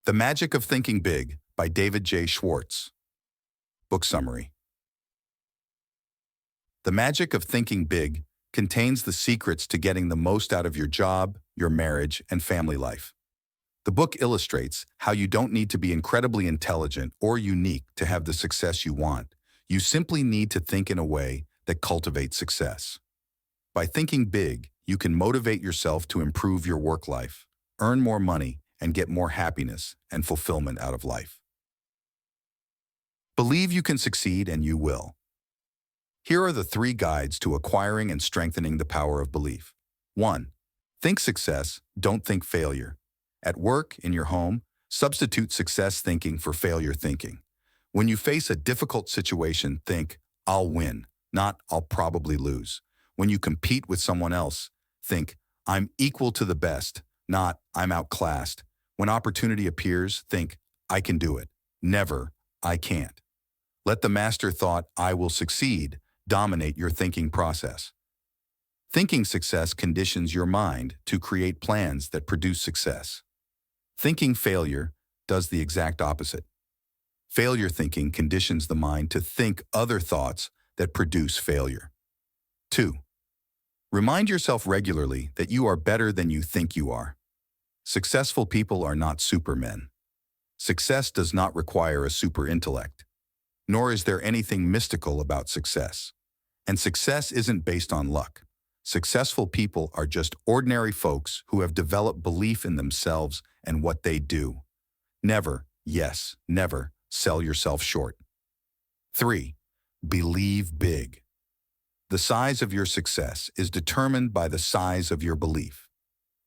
The Magic of Thinking Big by David J. Schwartz. Book summary. The Magic of Thinking Big contains the secrets to getting the most out of your job, your marriage, and family life. The book illustrates how you don't need to be incredibly intelligent or unique to have the success you want. You simply need to think in a way that cultivates success. By thinking big, you can motivate yourself to improve your work life, earn more money, and get more happiness and fulfillment out of life. Believe you can succeed and you will. Here are the 3 guides to acquiring and strengthening the power of belief. 1. Think success, don't think failure. At work, in your home, substitute success thinking for failure thinking. When you face a difficult situation, think, I'll win, not I'll probably lose. When you compete with someone else, think, I'm equal to the best, not I'm outclassed. When opportunity appears, think, I can do it. Never, I can't. Let the master thought, I will succeed, dominate your thinking process. Thinking success conditions your mind to create plans that produce success. Thinking failure does the exact opposite. Failure thinking conditions the mind to think other thoughts that produce failure. 2. Remind yourself regularly that you are better than you think you are. Successful people are not supermen. Success does not require a super intellect, nor is there anything mystical about success. And success isn't based on luck. Successful people are just ordinary folks who have developed belief in themselves and what they do. Never, yes, never, sell yourself short. 3. Believe big. The size of your success is determined by the size of your belief.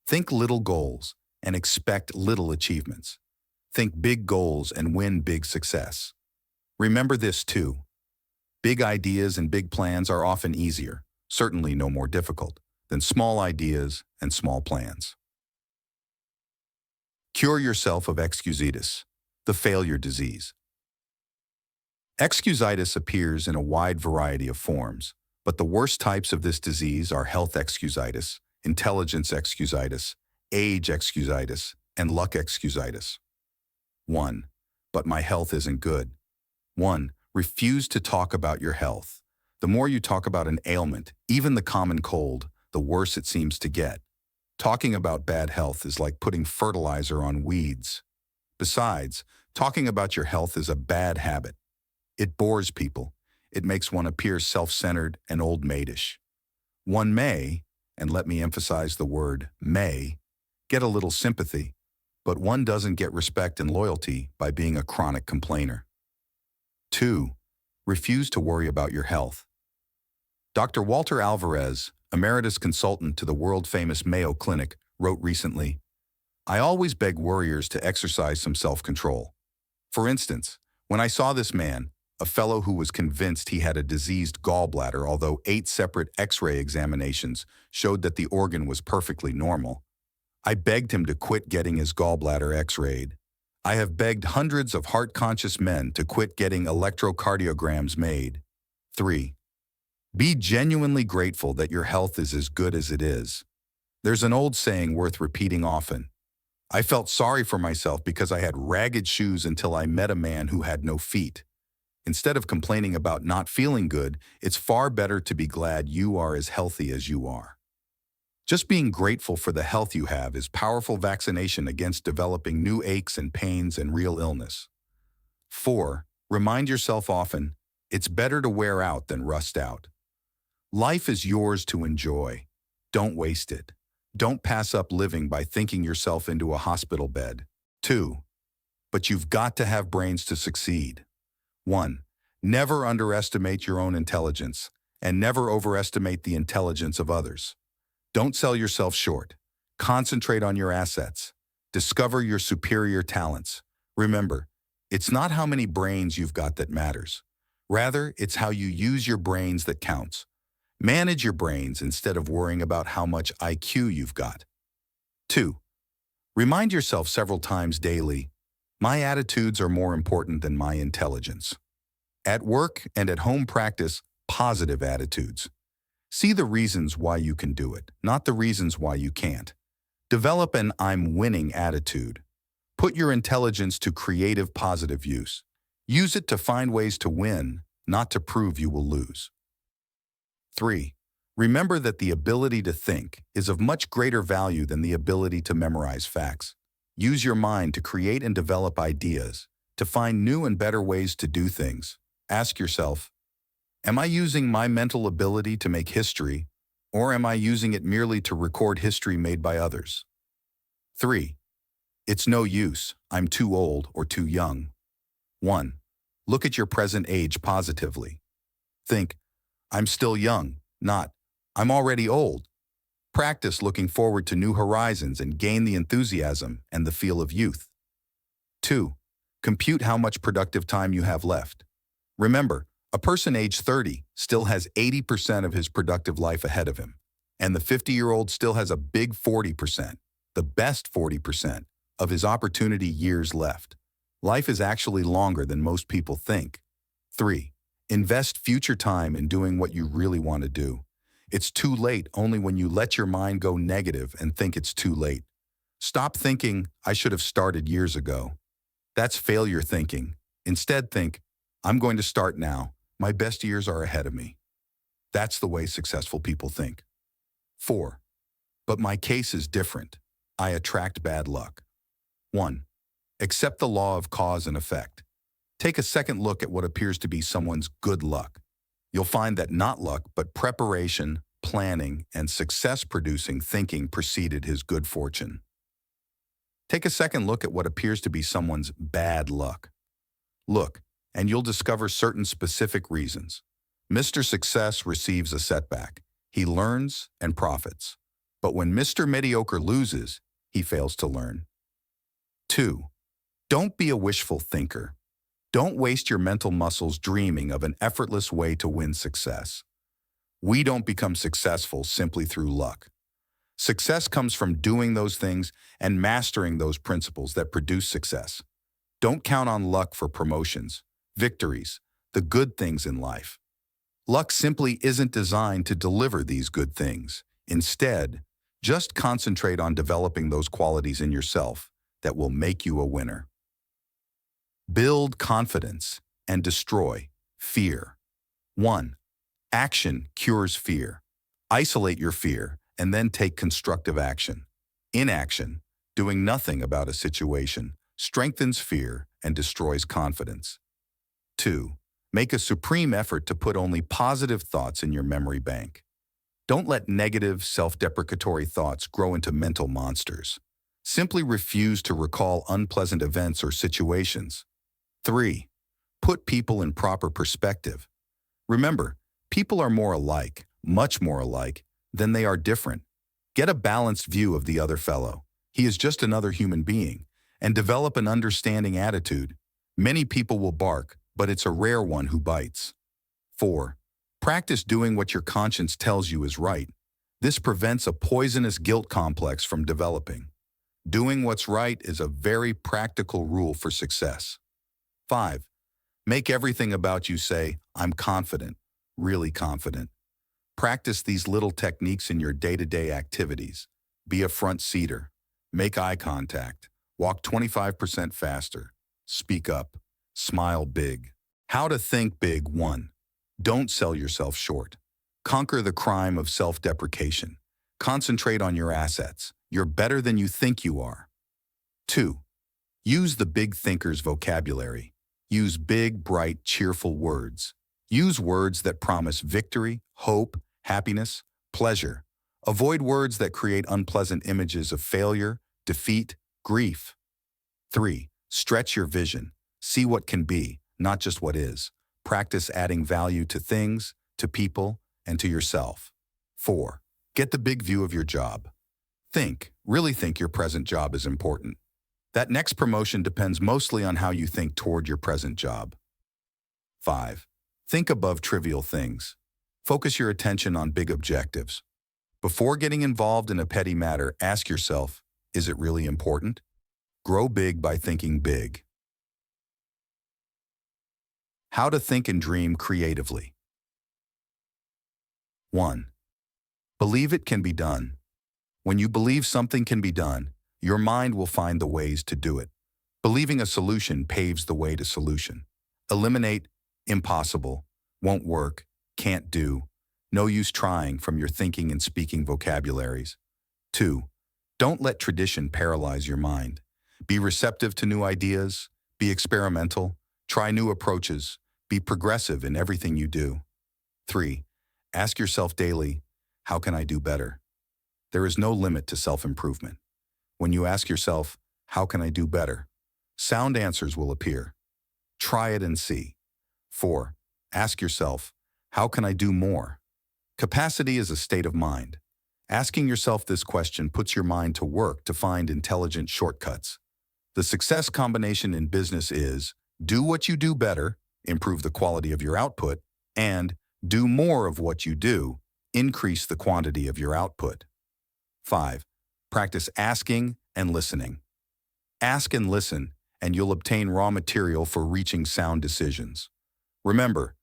Think little goals and expect little achievements. Think big goals and win big success. Remember this too. Big ideas and big plans are often easier, certainly no more difficult, than small ideas and small plans. Cure yourself of excusitis, the failure disease. Excusitis appears in a wide variety of forms, but the worst types of this disease are health excusitis, intelligence excusitis, age excusitis, and luck excusitis. 1. But my health isn't good. 1. Refuse to talk about your health. The more you talk about an ailment, even the common cold, the worse it seems to get. Talking about bad health is like putting fertilizer on weeds. Besides, talking about your health is a bad habit. It bores people. It makes one appear self-centered and old-maidish. One may, and let me emphasize the word may, get a little sympathy, but one doesn't get respect and loyalty by being a chronic complainer. 2. Refuse to worry about your health. Dr. Walter Alvarez, emeritus consultant to the world-famous Mayo Clinic, wrote recently, I always beg worriers to exercise some self-control. For instance, when I saw this man, a fellow who was convinced he had a diseased gallbladder, although 8 separate X-ray examinations showed that the organ was perfectly normal, I begged him to quit getting his gallbladder X-rayed. I have begged hundreds of heart-conscious men to quit getting electrocardiograms made. 3. Be genuinely grateful that your health is as good as it is. There's an old saying worth repeating often. I felt sorry for myself because I had ragged shoes until I met a man who had no feet. Instead of complaining about not feeling good, it's far better to be glad you are as healthy as you are. Just being grateful for the health you have is powerful vaccination against developing new aches and pains and real illness. 4. Remind yourself often, it's better to wear out than rust out. Life is yours to enjoy. Don't waste it. Don't pass up living by thinking yourself into a hospital bed. 2. But you've got to have brains to succeed. 1. Never underestimate your own intelligence, and never overestimate the intelligence of others. Don't sell yourself short. Concentrate on your assets. Discover your superior talents. Remember, it's not how many brains you've got that matters. Rather, it's how you use your brains that counts. Manage your brains instead of worrying about how much IQ you've got. 2. Remind yourself several times daily, my attitudes are more important than my intelligence. At work and at home, practice positive attitudes. See the reasons why you can do it, not the reasons why you can't. Develop an I'm winning attitude. Put your intelligence to creative, positive use. Use it to find ways to win, not to prove you will lose. 3. Remember that the ability to think is of much greater value than the ability to memorize facts. Use your mind to create and develop ideas, to find new and better ways to do things. Ask yourself, am I using my mental ability to make history, or am I using it merely to record history made by others? 3. It's no use, I'm too old or too young. 1. Look at your present age positively. Think, I'm still young, not, I'm already old. Practice looking forward to new horizons and gain the enthusiasm and the feel of youth. 2. Compute how much productive time you have left. Remember, a person age 30 still has 80% of his productive life ahead of him, and the 50-year-old still has a big 40%, the best 40%, of his opportunity years left. Life is actually longer than most people think. 3. Invest future time in doing what you really want to do. It's too late only when you let your mind go negative and think it's too late. Stop thinking, I should have started years ago. That's failure thinking. Instead think, I'm going to start now. My best years are ahead of me. That's the way successful people think. 4. But my case is different. I attract bad luck. 1. Accept the law of cause and effect. Take a second look at what appears to be someone's good luck. You'll find that not luck, but preparation, planning, and success-producing thinking preceded his good fortune. Take a second look at what appears to be someone's bad luck. Look, and you'll discover certain specific reasons. Mr. Success receives a setback. He learns and profits. But when Mr. Mediocre loses, he fails to learn. 2. Don't be a wishful thinker. Don't waste your mental muscles dreaming of an effortless way to win success. We don't become successful simply through luck. Success comes from doing those things and mastering those principles that produce success. Don't count on luck for promotions, victories, the good things in life. Luck simply isn't designed to deliver these good things. Instead, just concentrate on developing those qualities in yourself that will make you a winner. Build confidence and destroy fear. 1. Action cures fear. Isolate your fear and then take constructive action. Inaction, doing nothing about a situation, strengthens fear and destroys confidence. 2. Make a supreme effort to put only positive thoughts in your memory bank. Don't let negative, self-deprecatory thoughts grow into mental monsters. Simply refuse to recall unpleasant events or situations. 3. Put people in proper perspective. Remember, people are more alike, much more alike, than they are different. Get a balanced view of the other fellow. He is just another human being, and develop an understanding attitude. Many people will bark, but it's a rare one who bites. 4. Practice doing what your conscience tells you is right. This prevents a poisonous guilt complex from developing. Doing what's right is a very practical rule for success. 5. Make everything about you say, I'm confident, really confident. Practice these little techniques in your day-to-day activities. Be a front seater. Make eye contact. Walk 25% faster. Speak up. Smile big. How to think big. 1. Don't sell yourself short. Conquer the crime of self-deprecation. Concentrate on your assets. You're better than you think you are. 2. Use the big thinker's vocabulary. Use big, bright, cheerful words. Use words that promise victory, hope, happiness, pleasure. Avoid words that create unpleasant images of failure, defeat, grief. 3. Stretch your vision. See what can be, not just what is. Practice adding value to things, to people, and to yourself. 4. Get the big view of your job. Really think your present job is important. That next promotion depends mostly on how you think toward your present job. 5. Think above trivial things. Focus your attention on big objectives. Before getting involved in a petty matter, ask yourself, is it really important? Grow big by thinking big. How to think and dream creatively. 1. Believe it can be done. When you believe something can be done, your mind will find the ways to do it. Believing a solution paves the way to solution. Eliminate impossible, won't work, can't do, no use trying from your thinking and speaking vocabularies. 2. Don't let tradition paralyze your mind. Be receptive to new ideas, be experimental, try new approaches, be progressive in everything you do. 3. Ask yourself daily, how can I do better? There is no limit to self-improvement. When you ask yourself, how can I do better? Sound answers will appear. Try it and see. 4. Ask yourself, how can I do more? Capacity is a state of mind. Asking yourself this question puts your mind to work to find intelligent shortcuts. The success combination in business is do what you do better, improve the quality of your output, and do more of what you do, increase the quantity of your output. 5. Practice asking and listening. Ask and listen, and you'll obtain raw material for reaching sound decisions. Remember,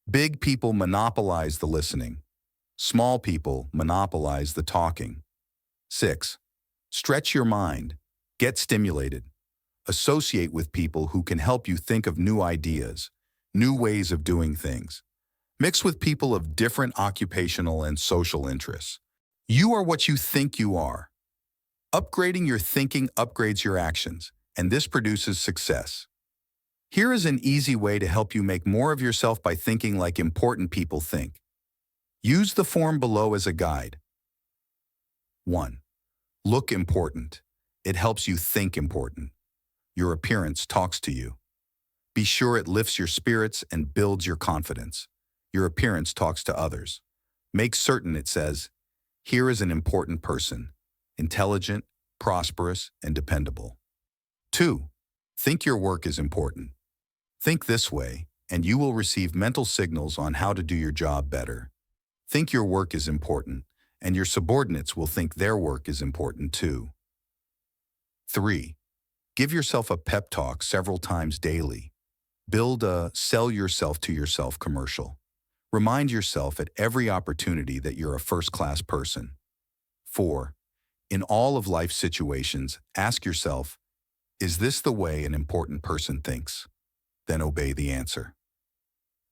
big people monopolize the listening. Small people monopolize the talking. 6. Stretch your mind. Get stimulated. Associate with people who can help you think of new ideas, new ways of doing things. Mix with people of different occupational and social interests. You are what you think you are. Upgrading your thinking upgrades your actions, and this produces success. Here is an easy way to help you make more of yourself by thinking like important people think. Use the form below as a guide. 1. Look important. It helps you think important. Your appearance talks to you. Be sure it lifts your spirits and builds your confidence. Your appearance talks to others. Make certain it says, here is an important person, intelligent, prosperous, and dependable. 2. Think your work is important. Think this way, and you will receive mental signals on how to do your job better. Think your work is important, and your subordinates will think their work is important too. 3. Give yourself a pep talk several times daily. Build a sell yourself to yourself commercial. Remind yourself at every opportunity that you're a first-class person. 4. In all of life's situations, ask yourself, is this the way an important person thinks? Then obey the answer.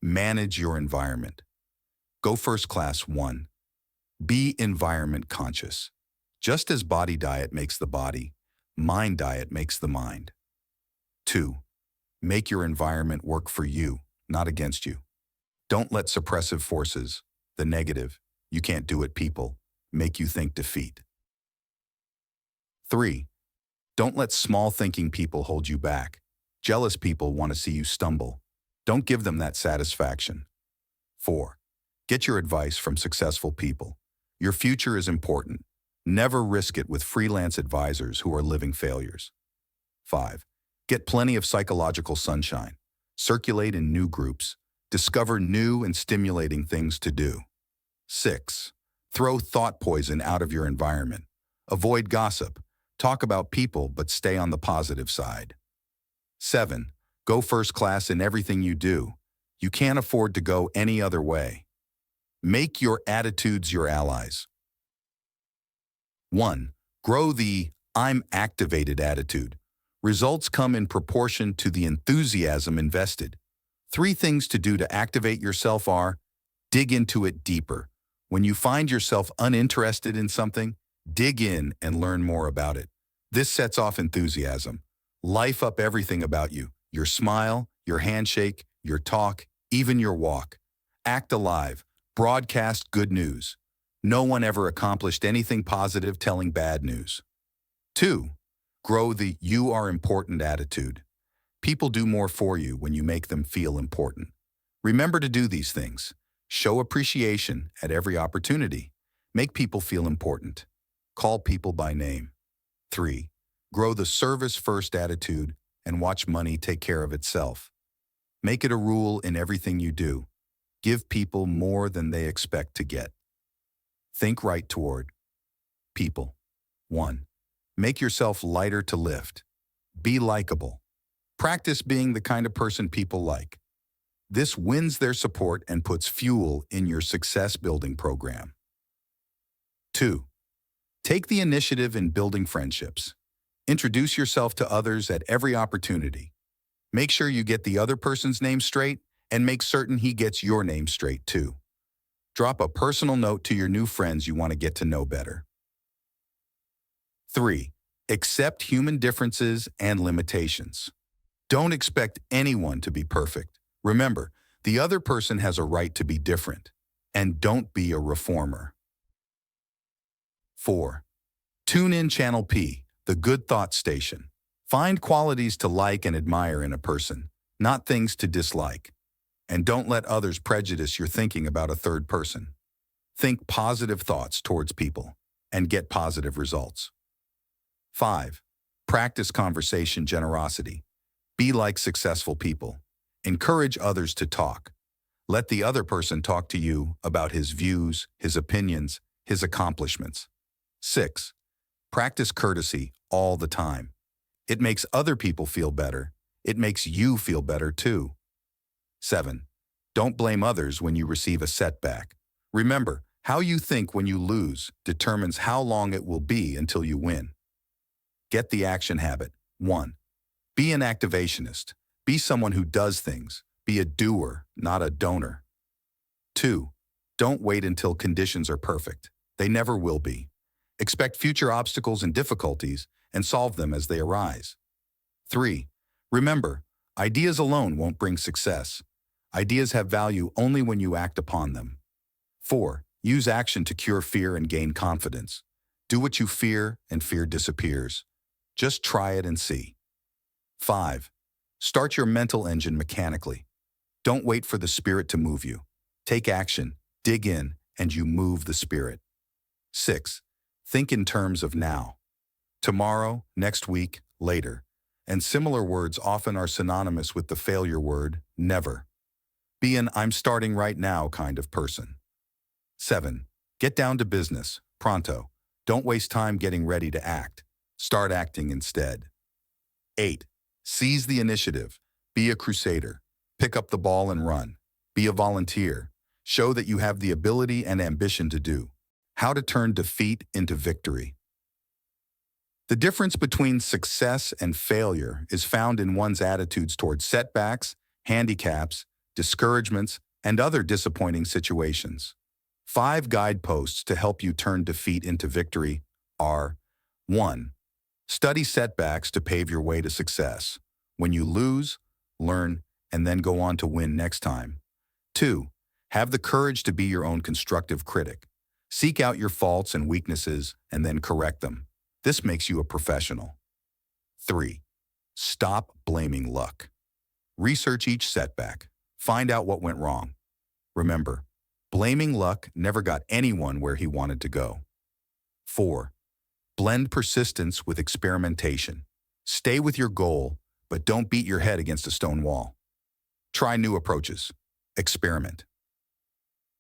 Manage your environment. Go first class 1. Be environment conscious. Just as body diet makes the body, mind diet makes the mind. 2. Make your environment work for you, not against you. Don't let suppressive forces, the negative, you can't do it people, make you think defeat. 3. Don't let small thinking people hold you back. Jealous people want to see you stumble. Don't give them that satisfaction. 4. Get your advice from successful people. Your future is important. Never risk it with freelance advisors who are living failures. 5. Get plenty of psychological sunshine. Circulate in new groups. Discover new and stimulating things to do. 6. Throw thought poison out of your environment. Avoid gossip. Talk about people, but stay on the positive side. 7. Go first class in everything you do. You can't afford to go any other way. Make your attitudes your allies. 1. Grow the I'm activated attitude. Results come in proportion to the enthusiasm invested. 3 things to do to activate yourself are: dig into it deeper. When you find yourself uninterested in something, dig in and learn more about it. This sets off enthusiasm. Life up everything about you, your smile, your handshake, your talk, even your walk. Act alive. Broadcast good news. No one ever accomplished anything positive telling bad news. 2. Grow the you are important attitude. People do more for you when you make them feel important. Remember to do these things. Show appreciation at every opportunity. Make people feel important. Call people by name. 3. Grow the service-first attitude and watch money take care of itself. Make it a rule in everything you do. Give people more than they expect to get. Think right toward people. 1. Make yourself lighter to lift. Be likable. Practice being the kind of person people like. This wins their support and puts fuel in your success-building program. 2. Take the initiative in building friendships. Introduce yourself to others at every opportunity. Make sure you get the other person's name straight and make certain he gets your name straight too. Drop a personal note to your new friends you want to get to know better. 3. Accept human differences and limitations. Don't expect anyone to be perfect. Remember, the other person has a right to be different. And don't be a reformer. 4. Tune in Channel P, the Good Thought Station. Find qualities to like and admire in a person, not things to dislike. And don't let others prejudice your thinking about a third person. Think positive thoughts towards people and get positive results. 5. Practice conversation generosity. Be like successful people. Encourage others to talk. Let the other person talk to you about his views, his opinions, his accomplishments. 6. Practice courtesy all the time. It makes other people feel better. It makes you feel better too. 7. Don't blame others when you receive a setback. Remember, how you think when you lose determines how long it will be until you win. Get the action habit. 1. Be an activationist. Be someone who does things. Be a doer, not a donor. 2. Don't wait until conditions are perfect. They never will be. Expect future obstacles and difficulties and solve them as they arise. 3. Remember, ideas alone won't bring success. Ideas have value only when you act upon them. 4. Use action to cure fear and gain confidence. Do what you fear and fear disappears. Just try it and see. 5. Start your mental engine mechanically. Don't wait for the spirit to move you. Take action, dig in, and you move the spirit. 6. Think in terms of now. Tomorrow, next week, later. And similar words often are synonymous with the failure word, never. Be an I'm starting right now kind of person. 7. Get down to business, pronto. Don't waste time getting ready to act. Start acting instead. 8. Seize the initiative. Be a crusader. Pick up the ball and run. Be a volunteer. Show that you have the ability and ambition to do. How to turn defeat into victory. The difference between success and failure is found in one's attitudes towards setbacks, handicaps, discouragements, and other disappointing situations. 5 guideposts to help you turn defeat into victory are: 1. Study setbacks to pave your way to success. When you lose, learn, and then go on to win next time. 2. Have the courage to be your own constructive critic. Seek out your faults and weaknesses and then correct them. This makes you a professional. 3. Stop blaming luck. Research each setback. Find out what went wrong. Remember, blaming luck never got anyone where he wanted to go. 4. Blend persistence with experimentation. Stay with your goal, but don't beat your head against a stone wall. Try new approaches. Experiment.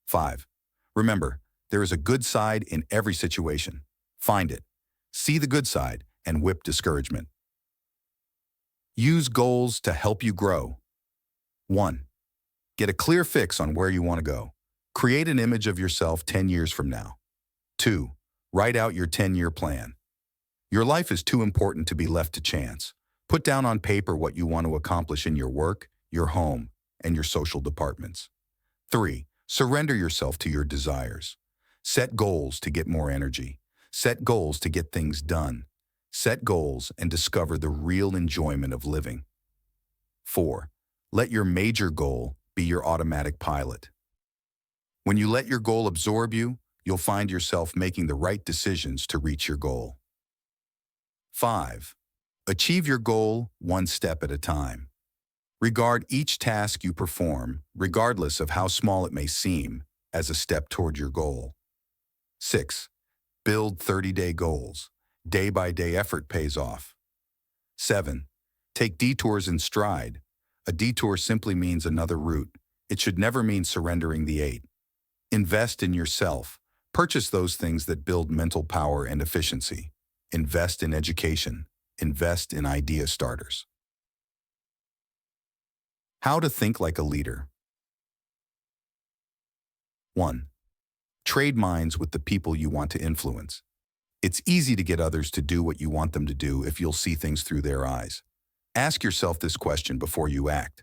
5. Remember, there is a good side in every situation. Find it. See the good side and whip discouragement. Use goals to help you grow. 1. Get a clear fix on where you want to go. Create an image of yourself 10 years from now. 2. Write out your 10-year plan. Your life is too important to be left to chance. Put down on paper what you want to accomplish in your work, your home, and your social departments. 3. Surrender yourself to your desires. Set goals to get more energy. Set goals to get things done. Set goals and discover the real enjoyment of living. 4. Let your major goal be your automatic pilot. When you let your goal absorb you, you'll find yourself making the right decisions to reach your goal. 5. Achieve your goal one step at a time. Regard each task you perform, regardless of how small it may seem, as a step toward your goal. 6. Build 30-day goals. Day-by-day effort pays off. 7. Take detours in stride. A detour simply means another route. It should never mean surrendering the 8. Invest in yourself. Purchase those things that build mental power and efficiency. Invest in education. Invest in idea starters. How to think like a leader. 1. Trade minds with the people you want to influence. It's easy to get others to do what you want them to do if you'll see things through their eyes. Ask yourself this question before you act.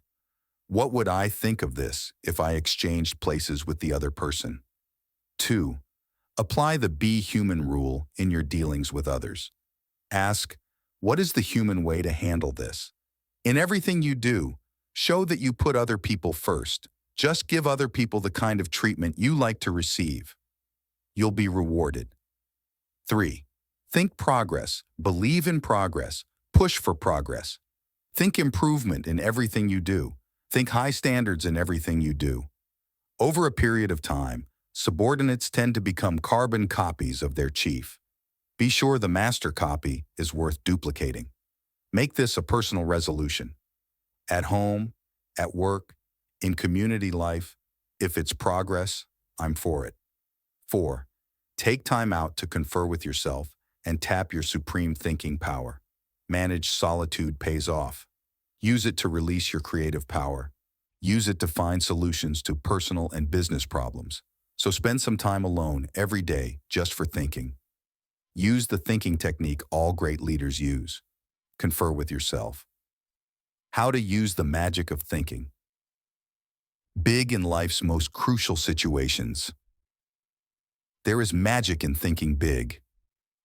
What would I think of this if I exchanged places with the other person? 2. Apply the be human rule in your dealings with others. Ask, what is the human way to handle this? In everything you do, show that you put other people first. Just give other people the kind of treatment you like to receive. You'll be rewarded. 3. Think progress. Believe in progress. Push for progress. Think improvement in everything you do. Think high standards in everything you do. Over a period of time, subordinates tend to become carbon copies of their chief. Be sure the master copy is worth duplicating. Make this a personal resolution. At home, at work, in community life, if it's progress, I'm for it. 4. Take time out to confer with yourself and tap your supreme thinking power. Managed solitude pays off. Use it to release your creative power. Use it to find solutions to personal and business problems. So spend some time alone every day just for thinking. Use the thinking technique all great leaders use. Confer with yourself. How to use the magic of thinking. Big in life's most crucial situations. There is magic in thinking big,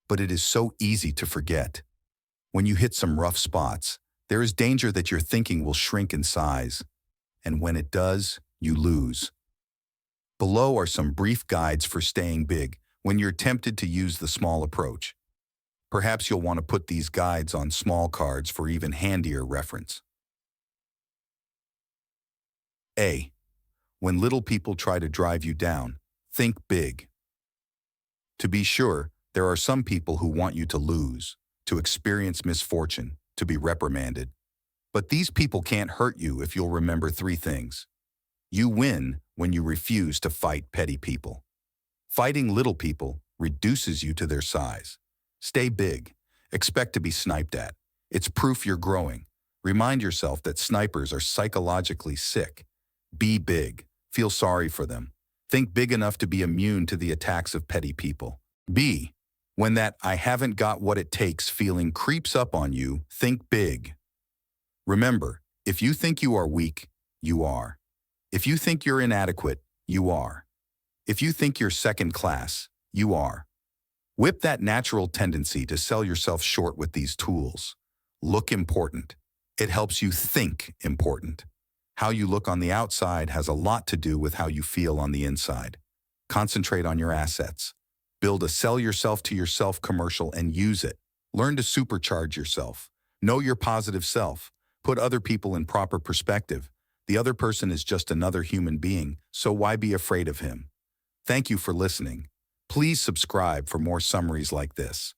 but it is so easy to forget. When you hit some rough spots, there is danger that your thinking will shrink in size, and when it does, you lose. Below are some brief guides for staying big when you're tempted to use the small approach. Perhaps you'll want to put these guides on small cards for even handier reference. A. When little people try to drive you down, think big. To be sure, there are some people who want you to lose, to experience misfortune, to be reprimanded. But these people can't hurt you if you'll remember 3 things. You win when you refuse to fight petty people. Fighting little people reduces you to their size. Stay big. Expect to be sniped at. It's proof you're growing. Remind yourself that snipers are psychologically sick. Be big. Feel sorry for them. Think big enough to be immune to the attacks of petty people. B. When that I haven't got what it takes feeling creeps up on you, think big. Remember, if you think you are weak, you are. If you think you're inadequate, you are. If you think you're second class, you are. Whip that natural tendency to sell yourself short with these tools. Look important. It helps you think important. How you look on the outside has a lot to do with how you feel on the inside. Concentrate on your assets. Build a sell yourself to yourself commercial and use it. Learn to supercharge yourself. Know your positive self. Put other people in proper perspective. The other person is just another human being, so why be afraid of him? Thank you for listening. Please subscribe for more summaries like this.